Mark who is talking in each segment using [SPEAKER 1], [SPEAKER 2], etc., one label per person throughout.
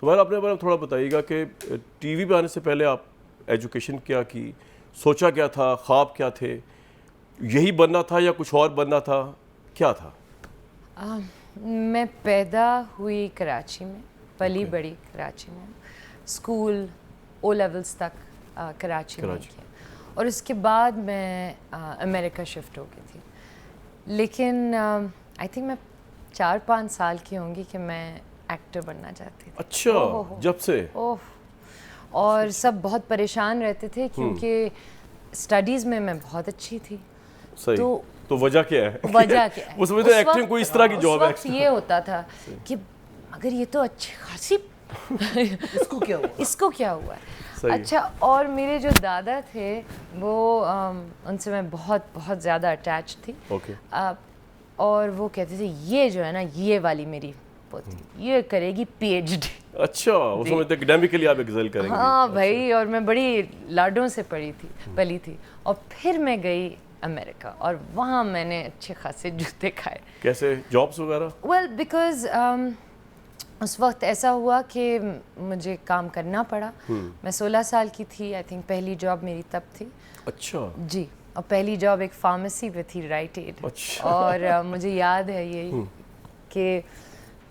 [SPEAKER 1] تو میں اپنے بارے میں تھوڑا بتائیے گا کہ ٹی وی پہ آنے سے پہلے آپ ایجوکیشن کیا کی، سوچا کیا تھا، خواب کیا تھے، یہی بننا تھا یا کچھ اور بننا تھا، کیا تھا؟
[SPEAKER 2] میں پیدا ہوئی کراچی میں، پلی بڑی کراچی میں، اسکول او لیولس تک کراچی میں کیا، اور اس کے بعد میں امریکہ شفٹ ہو گئی تھی. لیکن آئی تھنک میں 4-5 سال کی ہوں گی کہ میں ایکٹر بننا چاہتی تھی.
[SPEAKER 1] اچھا، جب سے؟
[SPEAKER 2] اور سب بہت پریشان رہتے تھے کیونکہ اسٹڈیز میں بہت اچھی تھی.
[SPEAKER 1] صحیح. تو وجہ کیا ہے؟
[SPEAKER 2] وجہ کیا ہے؟
[SPEAKER 1] وہ سمجھتے ہیں ایکٹنگ کوئی اس طرح کی جاب ہے.
[SPEAKER 2] اس وقت یہ ہوتا تھا کہ مگر یہ تو اچھی خاصی اس کو کیا ہوا ہے. اچھا، اور میرے جو دادا تھے وہ ان سے میں بہت بہت زیادہ اٹیچ تھی. اور وہ کہتے تھے یہ جو ہے نا، یہ والی میری پوتی یہ کرے گی پی ایچ ڈی.
[SPEAKER 1] اچھا، وہ سمجھتے اکیڈیمکلی آپ ایکسل کریں گے.
[SPEAKER 2] ہاں بھائی، اور میں بڑی لاڈوں سے پلی تھی. اور پھر میں گئی امریکہ اور وہاں میں نے اچھے خاصے جوتے کھائے.
[SPEAKER 1] کیسے جابس وغیرہ؟
[SPEAKER 2] ویل بیکاز اس وقت ایسا ہوا کہ مجھے کام کرنا پڑا. میں 16 سال کی تھی. آئی تھنک پہلی جاب میری تب تھی.
[SPEAKER 1] اچھا
[SPEAKER 2] جی، اور پہلی جاب ایک فارمیسی پہ تھی، رائٹ ایڈ. اور مجھے یاد ہے یہ کہ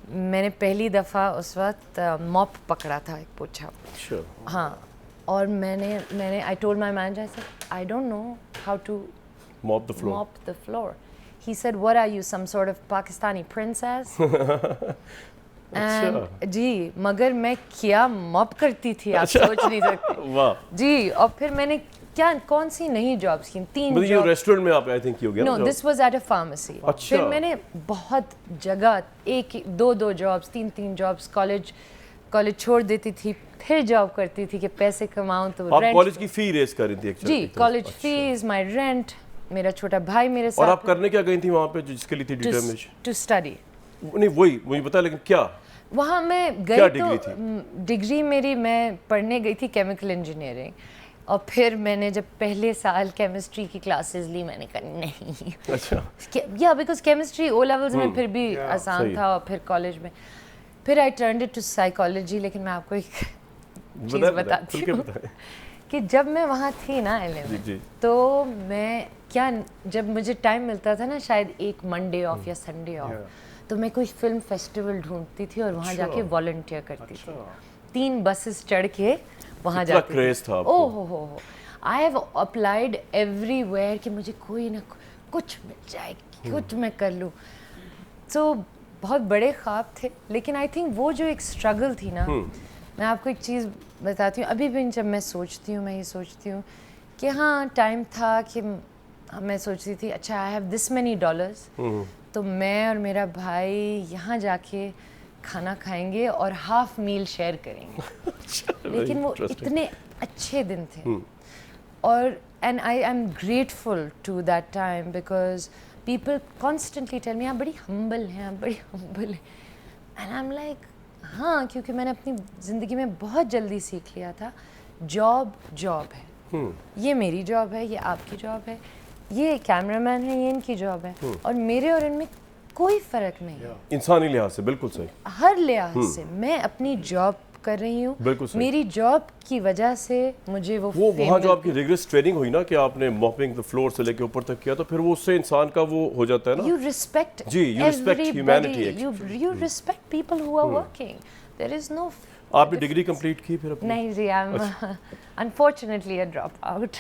[SPEAKER 2] میں نے پہلی دفعہ اس وقت موپ پکڑا تھا، ایک پوچھا. ہاں، اور میں نے I told my manager I don't know how to
[SPEAKER 1] mop the floor.
[SPEAKER 2] He said, what are you, some sort of Pakistani princess? جی، مگر میں کیا موپ کرتی تھی آپ سوچ نہیں سکتے. جی، اور پھر میں نے کون سی نئی جابس کی، 3 جاب.
[SPEAKER 1] ریسٹورنٹ میں آپ آئی تھنک ہو گیا؟
[SPEAKER 2] No, this was at a pharmacy. پھر میں نے بہت جگہ 1-2 جابس، 3 جابس. کالج چھوڑ دیتی تھی، پھر جاب کرتی تھی کہ پیسے کماؤں. تو
[SPEAKER 1] آپ کالج کی فی ریز کر رہی تھی؟
[SPEAKER 2] جی، کالج فیس، مائی رینٹ. میرا چھوٹا بھائی میرے ساتھ.
[SPEAKER 1] اور آپ کرنے کیا گئی تھی وہاں پہ جس کے لیے تھی ڈٹرمنیشن؟
[SPEAKER 2] To study.
[SPEAKER 1] نہیں وہی مجھے پتا، لیکن کیا
[SPEAKER 2] وہاں میں گئی تو ڈگری میری میں پڑھنے گئی تھی کیمیکل انجینئرنگ. اور پھر میں نے جب پہلے سال کیمسٹری کی کلاسز لی، میں نے کہا نہیں. یا بیکاز کیمسٹری او لیولز میں پھر بھی آسان تھا. اور پھر کالج میں پھر آئی ٹرنڈ اٹ ٹو سائیکالوجی. لیکن میں آپ کو ایک چیز بتاتی ہوں کہ جب میں وہاں تھی نا تو میں جب مجھے ٹائم ملتا تھا نا، شاید ایک منڈے آف یا سنڈے آف، تو میں کوئی فلم فیسٹیول ڈھونڈتی تھی اور وہاں جا کے والنٹیئر کرتی تھی. 3 بسز چڑھ کے وہاں جاتی تھی. او ہو I have applied everywhere کہ مجھے کوئی نہ کچھ مل جائے، کچھ میں کر لوں. تو بہت بڑے خواب تھے. لیکن آئی تھنک وہ جو ایک اسٹرگل تھی نا، میں آپ کو ایک چیز بتاتی ہوں. ابھی بھی جب میں سوچتی ہوں، میں یہ سوچتی ہوں کہ ہاں ٹائم تھا کہ میں سوچتی تھی اچھا I have this many dollars, تو میں اور میرا بھائی یہاں جا کے کھانا کھائیں گے اور ہاف میل شیئر کریں گے. لیکن وہ اتنے اچھے دن تھے. اور and I am grateful to that time because people constantly tell me آپ بڑی ہمبل ہیں، آپ بڑی ہمبل ہیں. اینڈ آئی ایم لائک ہاں، کیونکہ میں نے اپنی زندگی میں بہت جلدی سیکھ لیا تھا جاب ہے. یہ میری جاب ہے، یہ آپ کی جاب ہے، یہ کیمرہ مین ہے، یہ ان کی جاب ہے. اور میرے اور ان میں کوئی فرق نہیں ہے
[SPEAKER 1] انسانی لحاظ سے. بالکل صحیح.
[SPEAKER 2] ہر لحاظ سے میں اپنی جاب کر رہی ہوں. میری جاب کی وجہ سے مجھے وہ
[SPEAKER 1] وہاں جو آپ کی ریگریس ٹریننگ ہوئی نا کہ آپ نے موپنگ دی فلور سے لے کے اوپر تک کیا، تو پھر وہ اس سے انسان کا وہ ہو جاتا ہے نا،
[SPEAKER 2] you respect humanity, you respect people who are working. There is no.
[SPEAKER 1] آپ نے ڈگری کمپلیٹ کی پھر؟
[SPEAKER 2] نہیں جی، I am unfortunately a drop out.